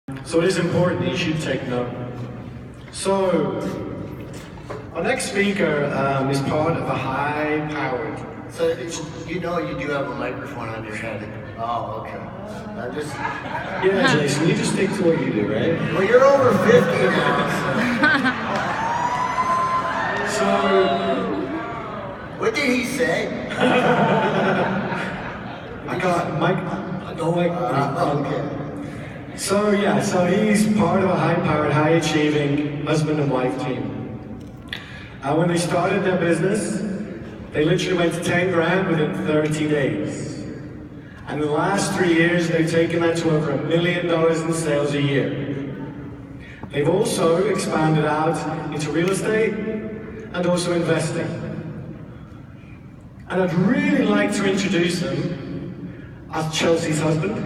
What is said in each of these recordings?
So it is important that you should take note. So, our next speaker is part of a high-powered. So you know you do have a microphone on your head. Oh, okay. I'm just. Yeah, Jason, you just stick to what you do, right? Well, you're over 50 now. So. What did he say? I got Mike. Okay. So yeah, so he's part of a high-powered, high-achieving husband and wife team. When they started their business, they literally went to 10 grand within 30 days. And in the last 3 years, they've taken that to over $1 million in sales a year. They've also expanded out into real estate and also investing. And I'd really like to introduce him as Chelsea's husband.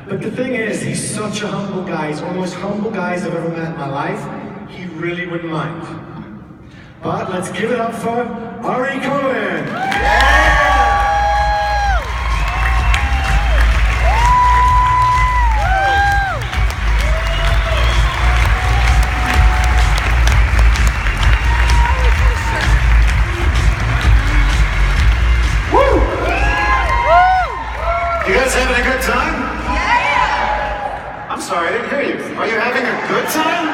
But the thing is, he's such a humble guy. He's one of the most humble guys I've ever met in my life. He really wouldn't mind. But let's give it up for Ari Cohen. Woo! You guys having a good time? Yeah! I'm sorry, I didn't hear you. Are you having a good time?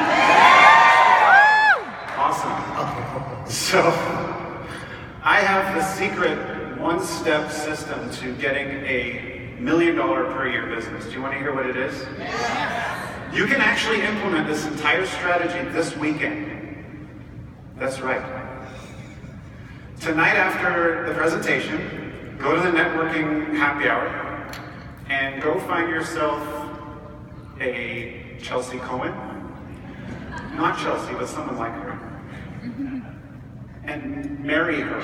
Awesome. So, I have the secret one-step system to getting a $1 million per year business. Do you want to hear what it is? You can actually implement this entire strategy this weekend. That's right. Tonight after the presentation, go to the networking happy hour and go find yourself a Chelsea Cohen. Not Chelsea, but someone like her. And marry her.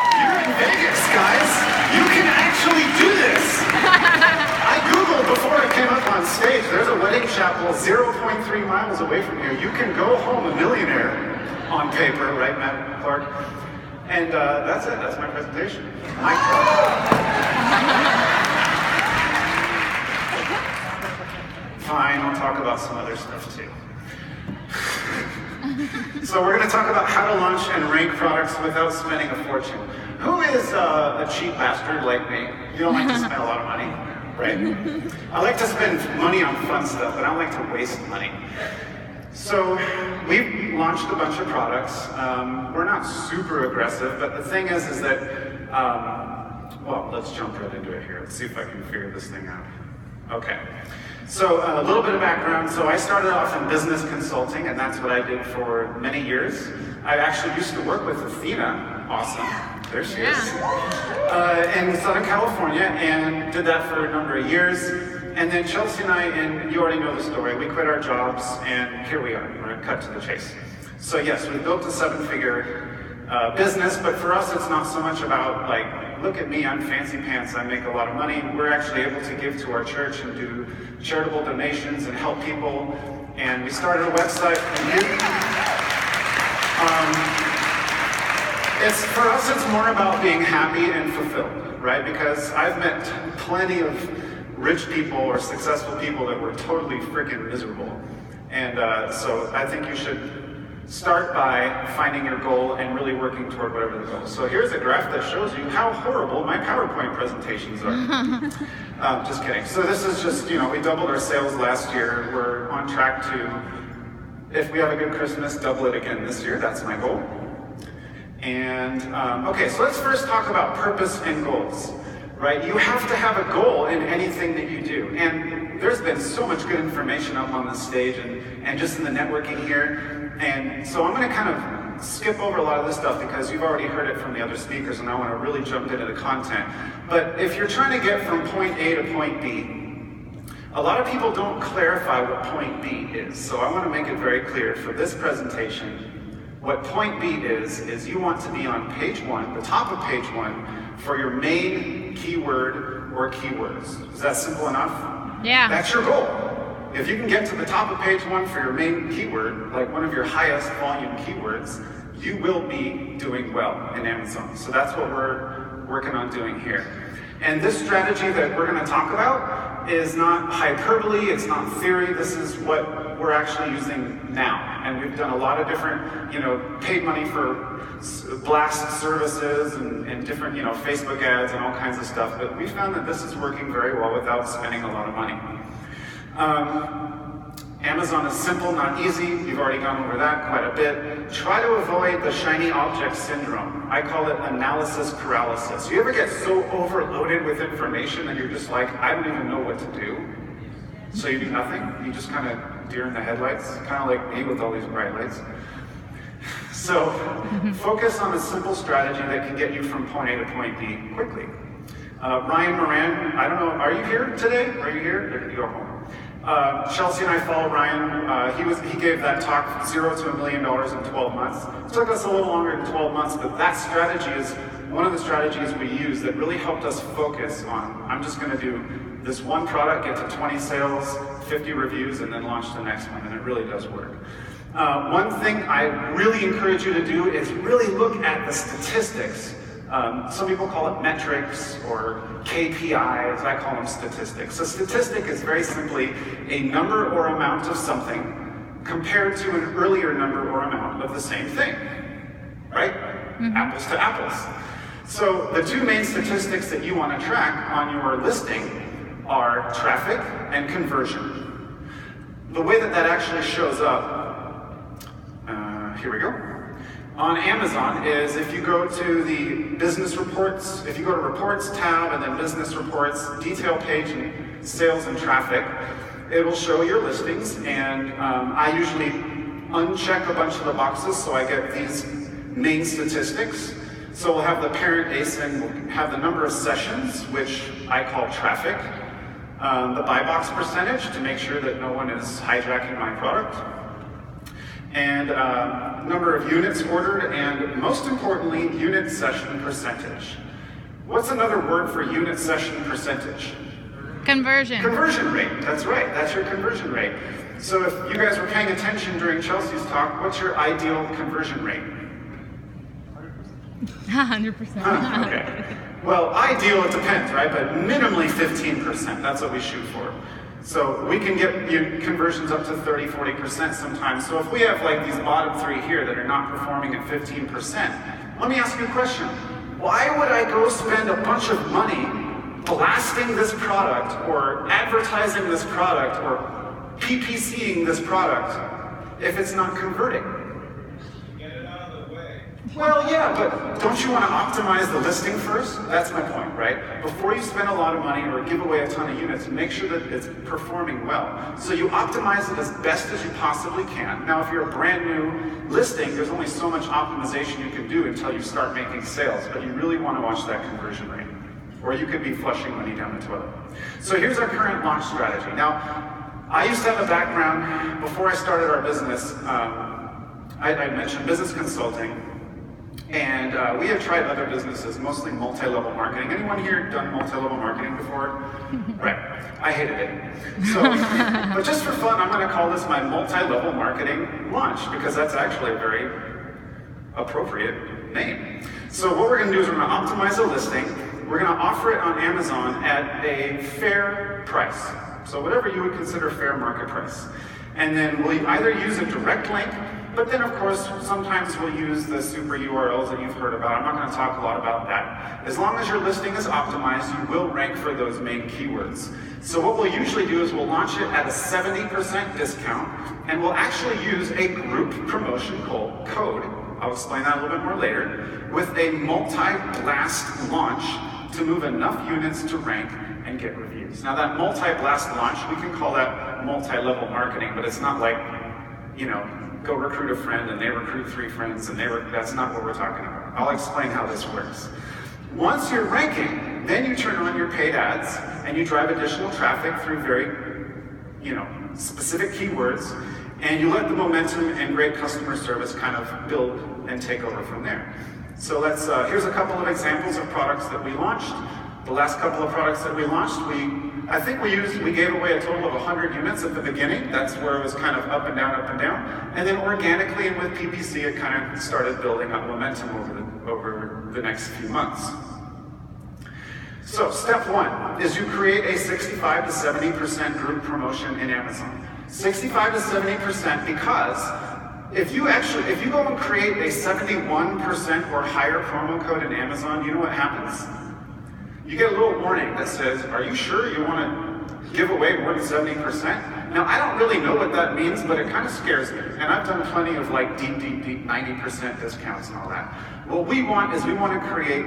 You're in Vegas, guys. You can actually do this. I Googled before I came up on stage. There's a wedding chapel 0.3 miles away from here. You can go home a millionaire on paper, right, Matt Clark? And that's it. That's my presentation. Fine, I'll talk about some other stuff too. So we're going to talk about how to launch and rank products without spending a fortune. Who is a cheap bastard like me? You don't like to spend a lot of money, right? I like to spend money on fun stuff, but I don't like to waste money. So we've launched a bunch of products. We're not super aggressive, but the thing is that, well, let's jump right into it here. Let's see if I can figure this thing out. Okay. So a little bit of background. So I started off in business consulting, and that's what I did for many years. I actually used to work with Athena. Awesome. There she is. In Southern California, and did that for a number of years. And then Chelsea and I, and you already know the story, we quit our jobs, and here we are. We're going to cut to the chase. So yes, we built a 7-figure business, but for us it's not so much about like, look at me, I'm fancy pants, I make a lot of money. We're actually able to give to our church and do charitable donations and help people. And we started a website. For us, it's more about being happy and fulfilled, right? Because I've met plenty of rich people or successful people that were totally freaking miserable. And so I think you should start by finding your goal and really working toward whatever the goal is. So here's a graph that shows you how horrible my PowerPoint presentations are. Just kidding. So this is just, you know, we doubled our sales last year. We're on track to, if we have a good Christmas, double it again this year. That's my goal. And, okay, so let's first talk about purpose and goals, right? You have to have a goal in anything that you do. And there's been so much good information up on the stage and just in the networking here. And so I'm going to kind of skip over a lot of this stuff because you've already heard it from the other speakers and I want to really jump into the content. But if you're trying to get from point A to point B, a lot of people don't clarify what point B is. So I want to make it very clear for this presentation. What point B is you want to be on page 1, the top of page 1, for your main keyword or keywords. Is that simple enough? Yeah. That's your goal. If you can get to the top of page 1 for your main keyword, like one of your highest volume keywords, you will be doing well in Amazon. So that's what we're working on doing here. And this strategy that we're going to talk about is not hyperbole, it's not theory, this is what we're actually using now. And we've done a lot of different, paid money for blast services and different, Facebook ads and all kinds of stuff, but we found that this is working very well without spending a lot of money. Amazon is simple, not easy. You've already gone over that quite a bit. Try to avoid the shiny object syndrome. I call it analysis paralysis. You ever get so overloaded with information that you're just like, I don't even know what to do? So you do nothing? You just kind of deer in the headlights? Kind of like me with all these bright lights. So focus on a simple strategy that can get you from point A to point B quickly. Ryan Moran, I don't know, are you here today? Are you here? Or did you go home? Chelsea and I follow Ryan. He gave that talk, 0 to $1 million in 12 months. It took us a little longer than 12 months, but that strategy is one of the strategies we use that really helped us focus on, I'm just going to do this one product, get to 20 sales, 50 reviews, and then launch the next one, and it really does work. One thing I really encourage you to do is really look at the statistics. Some people call it metrics or KPIs, I call them statistics. A statistic is very simply a number or amount of something compared to an earlier number or amount of the same thing, right? Mm-hmm. Apples to apples. So the two main statistics that you want to track on your listing are traffic and conversion. The way that actually shows up, here we go. On Amazon is if you go to the business reports, if you go to reports tab and then business reports, detail page and sales and traffic, it'll show your listings, and I usually uncheck a bunch of the boxes so I get these main statistics. So we'll have the parent ASIN, we'll have the number of sessions, which I call traffic, the buy box percentage to make sure that no one is hijacking my product, and number of units ordered, and most importantly, unit session percentage. What's another word for unit session percentage? Conversion. Conversion rate, that's right, that's your conversion rate. So if you guys were paying attention during Chelsea's talk, what's your ideal conversion rate? 100%. Okay. Well, ideal, it depends, right? But minimally 15%, that's what we shoot for. So we can get conversions up to 30, 40% sometimes. So if we have like these bottom three here that are not performing at 15%, let me ask you a question. Why would I go spend a bunch of money blasting this product or advertising this product or PPCing this product if it's not converting? Get it out of the way. Well, yeah, but don't you want to optimize the listing first? That's my point, right? Before you spend a lot of money or give away a ton of units, make sure that it's performing well. So you optimize it as best as you possibly can. Now, if you're a brand new listing, there's only so much optimization you can do until you start making sales, but you really want to watch that conversion rate, or you could be flushing money down the toilet. So here's our current launch strategy. Now, I used to have a background, before I started our business, I mentioned business consulting, and we have tried other businesses, mostly multi-level marketing. Anyone here done multi-level marketing before? Right, I hated it. So, but just for fun, I'm gonna call this my multi-level marketing launch, because that's actually a very appropriate name. So what we're gonna do is we're gonna optimize a listing. We're gonna offer it on Amazon at a fair price. So whatever you would consider fair market price. And then we'll either use a direct link, but then of course, sometimes we'll use the super URLs that you've heard about. I'm not gonna talk a lot about that. As long as your listing is optimized, you will rank for those main keywords. So what we'll usually do is we'll launch it at a 70% discount, and we'll actually use a group promotion code, I'll explain that a little bit more later, with a multi-blast launch to move enough units to rank and get reviews. Now that multi-blast launch, we can call that multi-level marketing, but it's not like, go recruit a friend and they recruit 3 friends and that's not what we're talking about. I'll explain how this works. Once you're ranking, then you turn on your paid ads and you drive additional traffic through very, specific keywords, and you let the momentum and great customer service kind of build and take over from there. So here's a couple of examples of products that we launched. The last couple of products that we launched, we gave away a total of 100 units at the beginning. That's where it was kind of up and down, up and down. And then organically and with PPC, it kind of started building up momentum over the next few months. So step one is you create a 65 to 70% group promotion in Amazon. 65 to 70% because if you go and create a 71% or higher promo code in Amazon, you know what happens? You get a little warning that says, are you sure you want to give away more than 70%? Now, I don't really know what that means, but it kind of scares me. And I've done plenty of like deep 90% discounts and all that. What we want is we want to create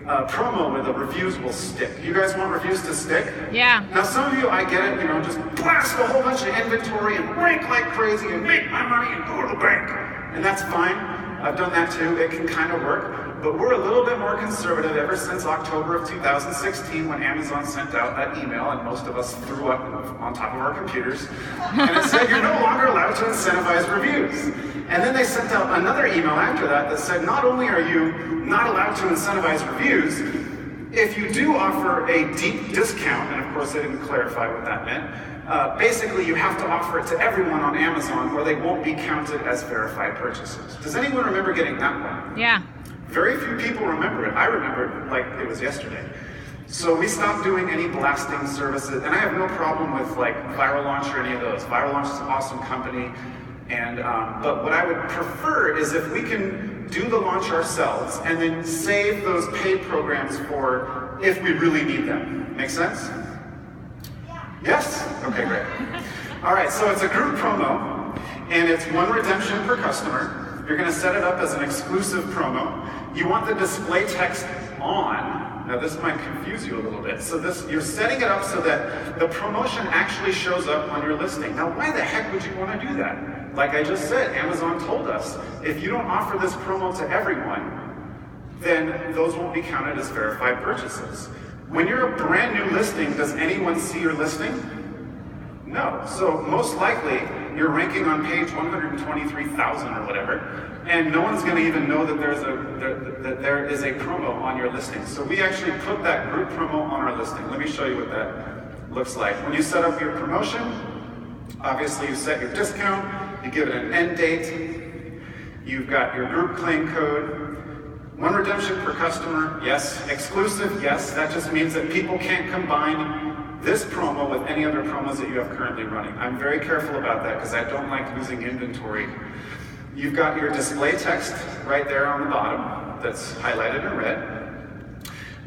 a promo where the reviews will stick. You guys want reviews to stick? Yeah. Now, some of you, I get it, just blast a whole bunch of inventory and rank like crazy and make my money and go to the bank. And that's fine. I've done that too. It can kind of work. But we're a little bit more conservative ever since October of 2016 when Amazon sent out that email and most of us threw up on top of our computers. And it said, you're no longer allowed to incentivize reviews. And then they sent out another email after that said, not only are you not allowed to incentivize reviews, if you do offer a deep discount, and of course they didn't clarify what that meant, basically you have to offer it to everyone on Amazon or they won't be counted as verified purchases. Does anyone remember getting that one? Yeah. Very few people remember it. I remember it like it was yesterday. So we stopped doing any blasting services, and I have no problem with like Viral Launch or any of those. Viral Launch is an awesome company, and but what I would prefer is if we can do the launch ourselves and then save those paid programs for if we really need them. Make sense? Yes? Okay, great. All right, so it's a group promo, and it's one redemption per customer. You're going to set it up as an exclusive promo. You want the display text on. Now this might confuse you a little bit. So you're setting it up so that the promotion actually shows up on your listing. Now why the heck would you want to do that? Like I just said, Amazon told us, if you don't offer this promo to everyone, then those won't be counted as verified purchases. When you're a brand new listing, does anyone see your listing? No. So most likely, you're ranking on page 123,000 or whatever, and no one's going to even know that there is a promo on your listing. So we actually put that group promo on our listing. Let me show you what that looks like. When you set up your promotion, obviously you set your discount, you give it an end date, you've got your group claim code, one redemption per customer, yes. Exclusive, yes. That just means that people can't combine this promo with any other promos that you have currently running. I'm very careful about that because I don't like losing inventory. You've got your display text right there on the bottom that's highlighted in red.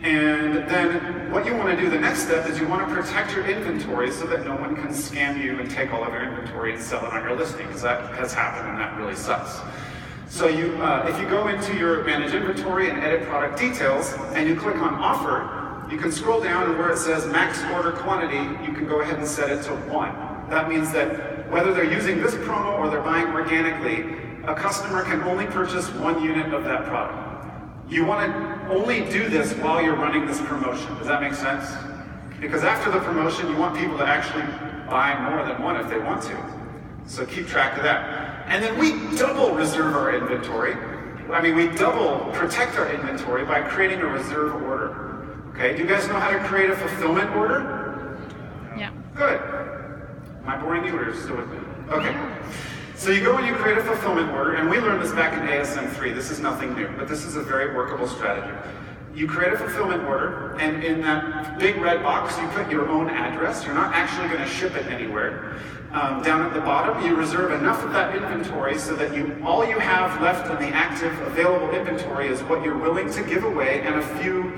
And then what you want to do, the next step, is you want to protect your inventory so that no one can scam you and take all of your inventory and sell it on your listing, because that has happened and that really sucks. So if you go into your Manage Inventory and Edit Product Details and you click on Offer, you can scroll down and where it says Max Order Quantity, you can go ahead and set it to 1. That means that whether they're using this promo or they're buying organically, a customer can only purchase 1 unit of that product. You want to only do this while you're running this promotion. Does that make sense? Because after the promotion, you want people to actually buy more than one if they want to. So keep track of that. And then we double reserve our inventory. We double protect our inventory by creating a reserve order. Okay, do you guys know how to create a fulfillment order? Yeah. Good. Am I boring you or still with me? Okay. So you go and you create a fulfillment order, and we learned this back in ASM 3. This is nothing new, but this is a very workable strategy. You create a fulfillment order, and in that big red box, you put your own address. You're not actually going to ship it anywhere. Down at the bottom, you reserve enough of that inventory so that all you have left in the active available inventory is what you're willing to give away and a few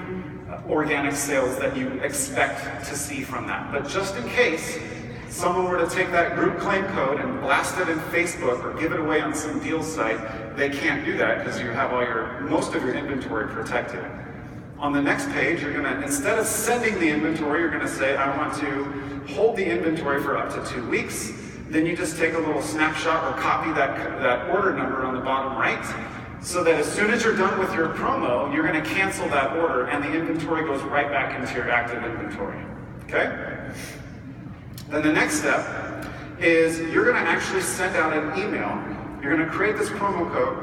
organic sales that you expect to see from that. But just in case someone were to take that group claim code and blast it in Facebook or give it away on some deal site, they can't do that because you have most of your inventory protected. On the next page, you're gonna, instead of sending the inventory, you're gonna say, I want to hold the inventory for up to 2 weeks. Then you just take a little snapshot or copy that order number on the bottom right, so that as soon as you're done with your promo, you're gonna cancel that order and the inventory goes right back into your active inventory, okay? Then the next step is you're gonna actually send out an email. You're gonna create this promo code,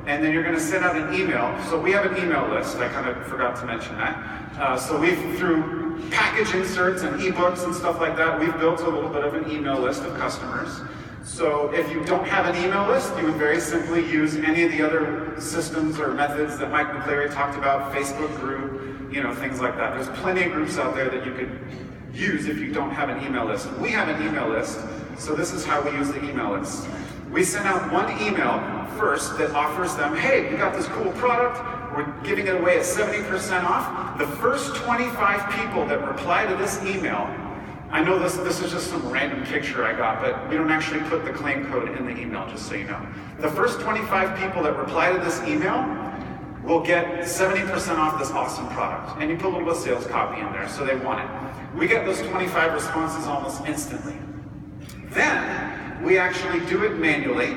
and then you're gonna send out an email. So we have an email list, I kind of forgot to mention that. So through package inserts and ebooks and stuff like that, we've built a little bit of an email list of customers. So if you don't have an email list, you would very simply use any of the other systems or methods that Mike McCleary talked about, Facebook group, things like that. There's plenty of groups out there that you could use if you don't have an email list. We have an email list, so this is how we use the email list. We send out one email first that offers them, hey, we got this cool product, we're giving it away at 70% off. The first 25 people that reply to this email, I know this is just some random picture I got, but we don't actually put the claim code in the email, just so you know. The first 25 people that reply to this email will get 70% off this awesome product. And you put a little bit of sales copy in there, so they want it. We get those 25 responses almost instantly. Then, we actually do it manually,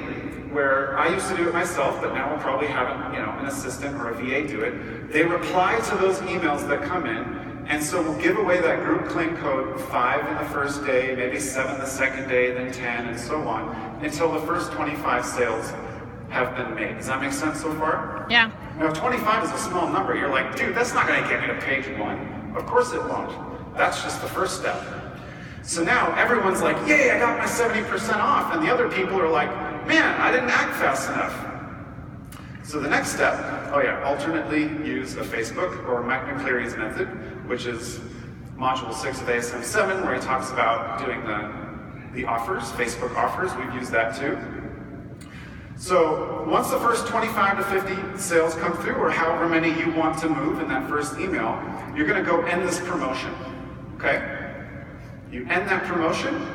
where I used to do it myself, but now we'll probably have an assistant or a VA do it. They reply to those emails that come in, and so we'll give away that group claim code 5 in the first day, maybe 7 the second day, then 10, and so on, until the first 25 sales have been made. Does that make sense so far? Yeah. Now, 25 is a small number. You're like, dude, that's not going to get me to page 1. Of course it won't. That's just the first step. So now everyone's like, yay, I got my 70% off. And the other people are like, man, I didn't act fast enough. So the next step, alternately use a Facebook or Mike McCleary's method, which is module 6 of ASM 7, where he talks about doing the offers, Facebook offers. We've used that too. So once the first 25 to 50 sales come through, or however many you want to move in that first email, you're going to go end this promotion, okay? You end that promotion.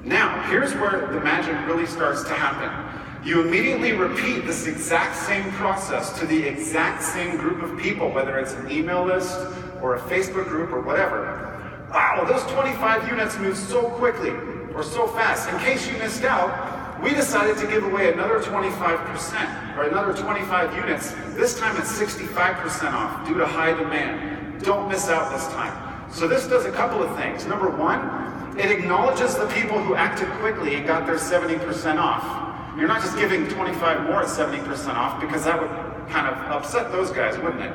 Now, here's where the magic really starts to happen. You immediately repeat this exact same process to the exact same group of people, whether it's an email list or a Facebook group or whatever. Wow, those 25 units moved so quickly or so fast. In case you missed out, we decided to give away another 25%, or another 25 units. This time it's 65% off due to high demand. Don't miss out this time. So this does a couple of things. Number one, it acknowledges the people who acted quickly and got their 70% off. You're not just giving 25 more at 70% off, because that would kind of upset those guys, wouldn't it?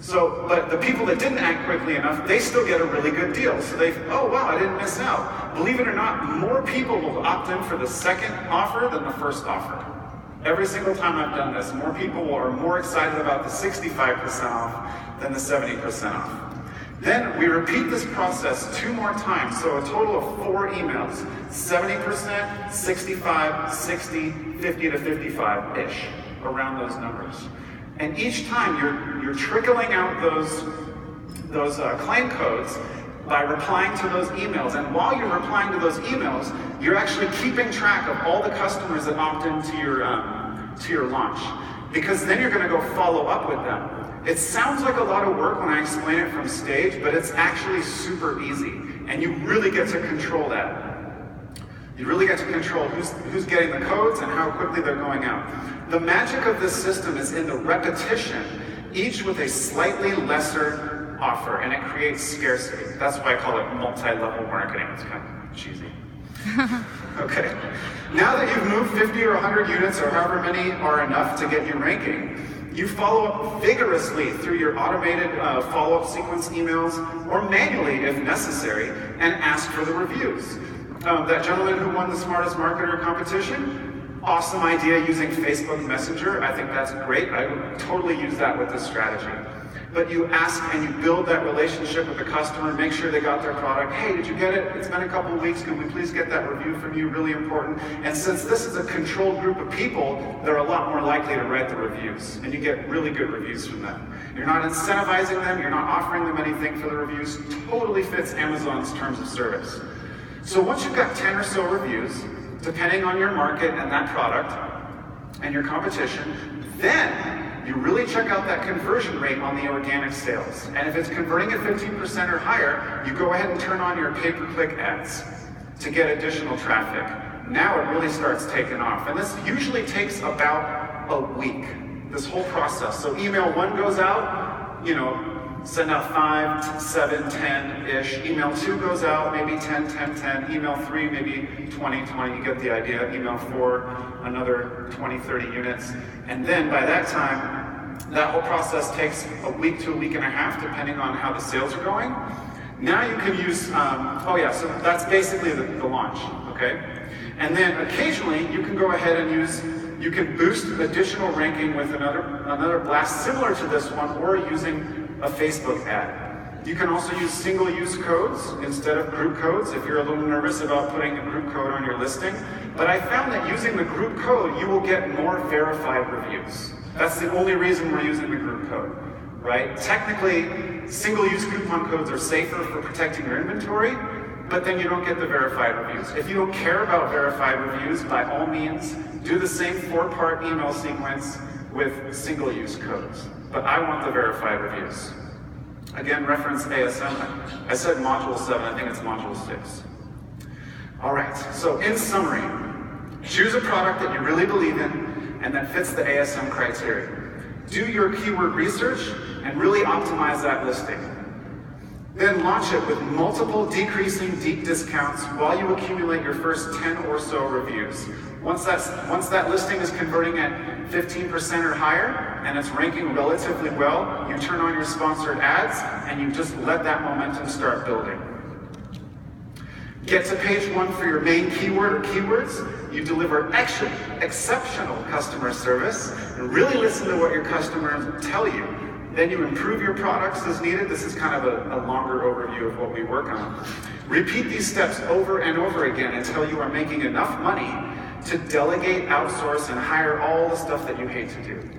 So, but the people that didn't act quickly enough, they still get a really good deal. So oh wow, I didn't miss out. Believe it or not, more people will opt in for the second offer than the first offer. Every single time I've done this, more people are more excited about the 65% off than the 70% off. Then we repeat this process 2 more times, so a total of 4 emails, 70%, 65, 60, 50 to 55-ish, around those numbers. And each time you're trickling out those claim codes by replying to those emails. And while you're replying to those emails, you're actually keeping track of all the customers that opt into your launch, because then you're going to go follow up with them. It sounds like a lot of work when I explain it from stage, but it's actually super easy, and you really get to control that. You really get to control who's getting the codes and how quickly they're going out. The magic of this system is in the repetition, each with a slightly lesser offer, and it creates scarcity. That's why I call it multi-level marketing. It's kind of cheesy. Okay. Now that you've moved 50 or 100 units, or however many are enough to get you ranking, you follow up vigorously through your automated follow-up sequence emails, or manually if necessary, and ask for the reviews. That gentleman who won the Smartest Marketer competition, awesome idea using Facebook Messenger. I think that's great. I would totally use that with this strategy. But you ask and you build that relationship with the customer, make sure they got their product. Hey, did you get it? It's been a couple of weeks. Can we please get that review from you? Really important. And since this is a controlled group of people, they're a lot more likely to write the reviews. And you get really good reviews from them. You're not incentivizing them. You're not offering them anything for the reviews. Totally fits Amazon's terms of service. So once you've got 10 or so reviews, depending on your market and that product and your competition, then you really check out that conversion rate on the organic sales. And if it's converting at 15% or higher, you go ahead and turn on your pay-per-click ads to get additional traffic. Now it really starts taking off. And this usually takes about a week, this whole process. So email 1 goes out, send out 5, 7, 10-ish. Email 2 goes out, maybe 10, 10, 10. Email 3, maybe 20, 20. You get the idea. Email 4, another 20, 30 units. And then by that time, that whole process takes a week to a week and a half, depending on how the sales are going. Now you can use, so that's basically the launch, okay? And then occasionally you can go ahead and you can boost additional ranking with another blast similar to this one, or using a Facebook ad. You can also use single-use codes instead of group codes if you're a little nervous about putting a group code on your listing. But I found that using the group code, you will get more verified reviews. That's the only reason we're using the group code, right? Technically, single-use coupon codes are safer for protecting your inventory, but then you don't get the verified reviews. If you don't care about verified reviews, by all means, do the same 4-part email sequence with single-use codes. But I want the verified reviews. Again, reference ASM. I said module 7, I think it's module 6. All right, so in summary, choose a product that you really believe in and that fits the ASM criteria. Do your keyword research and really optimize that listing. Then launch it with multiple decreasing deep discounts while you accumulate your first 10 or so reviews. Once that listing is converting at 15% or higher and it's ranking relatively well, you turn on your sponsored ads and you just let that momentum start building. Get to page 1 for your main keyword or keywords. You deliver exceptional customer service and really listen to what your customers tell you. Then you improve your products as needed. This is kind of a longer overview of what we work on. Repeat these steps over and over again until you are making enough money to delegate, outsource, and hire all the stuff that you hate to do.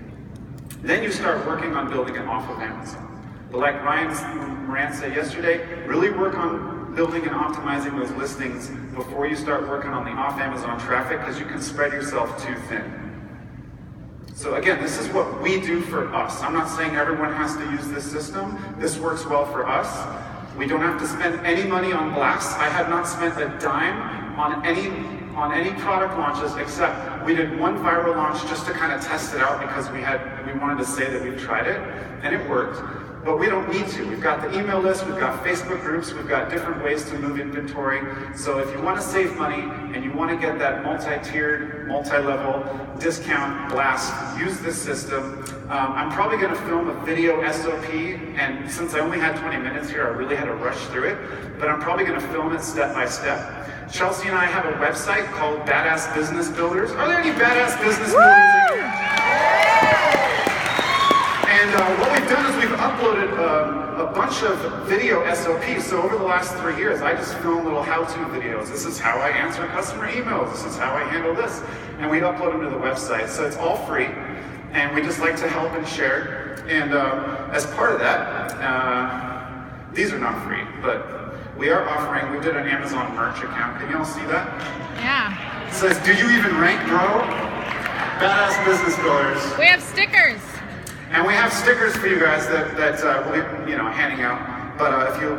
Then you start working on building it off of Amazon. But like Ryan Moran said yesterday, really work on building and optimizing those listings before you start working on the off Amazon traffic, because you can spread yourself too thin. So again, this is what we do for us. I'm not saying everyone has to use this system. This works well for us. We don't have to spend any money on blasts. I have not spent a dime on any product launches, except we did one viral launch just to kind of test it out because we wanted to say that we've tried it, and it worked. But we don't need to. We've got the email list, we've got Facebook groups, we've got different ways to move inventory. So if you want to save money and you want to get that multi-tiered, multi-level discount blast, use this system. I'm probably going to film a video SOP, and since I only had 20 minutes here, I really had to rush through it, but I'm probably going to film it step by step. Chelsea and I have a website called Badass Business Builders. Are there any badass business builders in here? And what we've done is we've uploaded a bunch of video SOPs. So over the last 3 years, I just film little how-to videos. This is how I answer customer emails. This is how I handle this. And we upload them to the website. So it's all free. And we just like to help and share. And as part of that, these are not free, but we are offering, we did an Amazon merch account. Can you all see that? Yeah. It says, "Do you even rank, bro?" Badass Business Builders. We have stickers. And we have stickers for you guys that we'll be, handing out. But if you,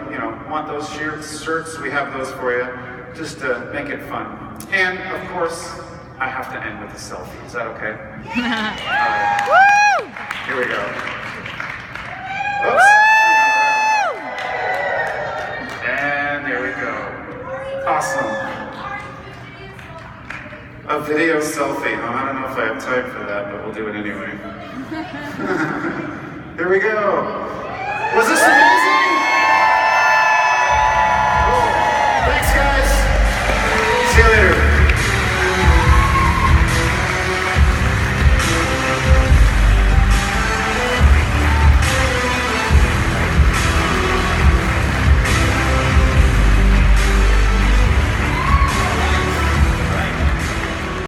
want those shirts, we have those for you, just to make it fun. And of course, I have to end with a selfie. Is that okay? All right. Woo! Here we go. Oops. And there we go. Awesome. A video selfie. I don't know if I have time for that, but we'll do it anyway. Here we go. Was this